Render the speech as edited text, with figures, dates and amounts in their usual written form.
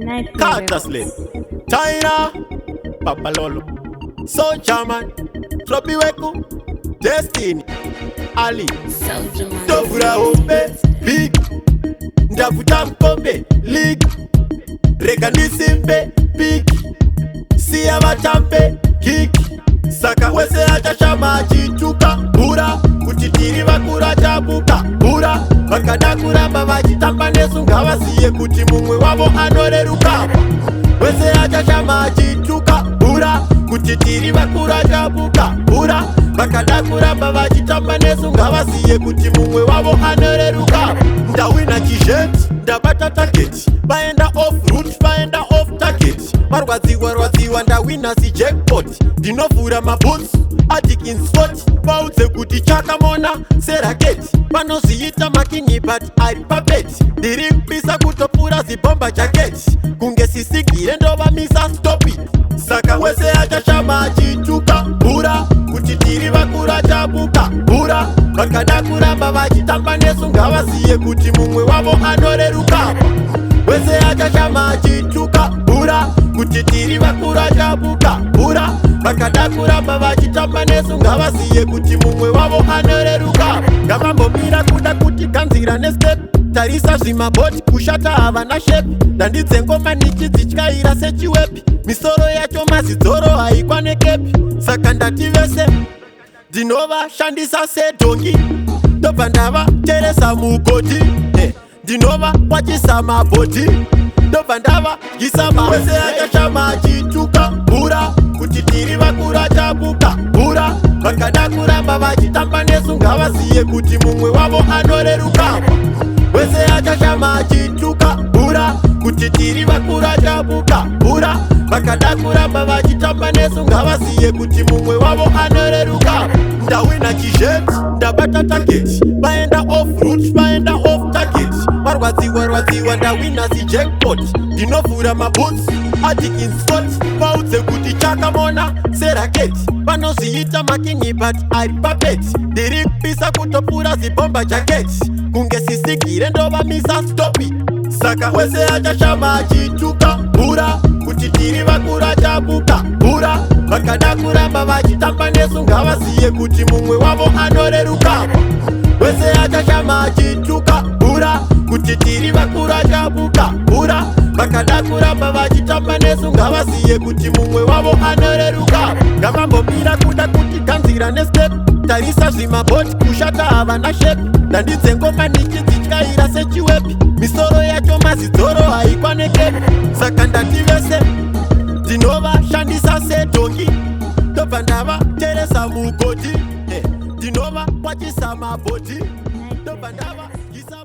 Carter Slip, China, Papa Lolo, So Chairman, Floppy Weku, Destiny, Ali, Dovura Hombe, Big, Ndavuta Mkombe, League, Reganisimbe, Big, Siya Machampe, Kick, Saka wese achashama chituka, Bura, Kutitiri vakura chabuka, Bura, Vakadakura vachitamba nesunga vasiye kuti mumwe wavo anoreruka. Wese achashama chituka, Bura, Kutitiri vakura chabuka, Bura, Vakadakura vachitamba nesunga vasiye kuti mumwe wavo anoreruka. Ndawina chisheti, ndabata target, vaenda off route, vaenda off target. Marwadziwa ndawina si jackpot, ndinovhura maboots adikin spot. Vaudze kuti chakamona seraketi, vanoziita makingi but ari papeti. Ndiri kupisa kutopura zibomba jaketi, kunge sisigire ndovamisa stopi. Saka wese achashama achituka, Bura, kuti tiri vakura chabuka, Bura, vakada kuramba vachitamba nesunga vasiye kuti mumwe wavo anoreruka. Wese achashama achituka, Bura, kuti tiri vakura chabuka, Bura, vakada kuramba vachitamba nesunga vasiye kuti mumwe wavo anoreruka. Ngavambomira kuda kuti ganzira nestep, tarisa zvimabhoti kushata havana shepi. Dandidze ngoma nichidityaira sechiwepi, misoro yacho mazidzoro haikwa nekepi. Saka ndati vese ndinovashandisa sedhongi, ndobva ndavateresa mugodhi. Ndinova kwachisa mabhodhi, ndobva ndavaisa wese achashama achituka, Bura, kuti tiri vakura chabuka, Bura, vakada kuramba vachitamba nesunga vasiye kuti mumwe wavo anoreruka. Wese achashama achituka, Bura, kuti tiri vakura chabuka, Bura, vakada kuramba vachitamba nesunga vasiye kuti mumwe wavo anoreruka. Ndawina chisheti, ndabata target, vaenda off route, vaenda off target. Marwadziwa ndawina si jackpot, ndinovhura maboots adikin spot. Vaudze kuti chakamona seraketi, vanoziita makingi but ari papeti. Ndiri kupisa kutopura zibomba jaketi, kunge sisigire ndovamisa stopi. Saka wese achashama achituka, Bura, kuti tiri vakura chabuka, Bura, vakada kuramba vachitamba nesunga vasiye kuti mumwe wavo anoreruka. Wese achashama achituka, Bura, kuti tiri vakura chabuka, Bura, vakada kuramba vachitamba nesunga vasiye kuti mumwe wavo anoreruka. Ngavambomira kuda kuti ganzira nestep, tarisa zvimabhoti kushata havana shepi. Ndandidze ngoma nichidityaira sechiwepi, misoro yacho mazidzoro haikwa nekepi. Saka ndati vese ndinovashandisa sedhongi, ndobva ndavateresa mugodhi. Ndinova kwachisa mabhodhi, ndobva ndavaisa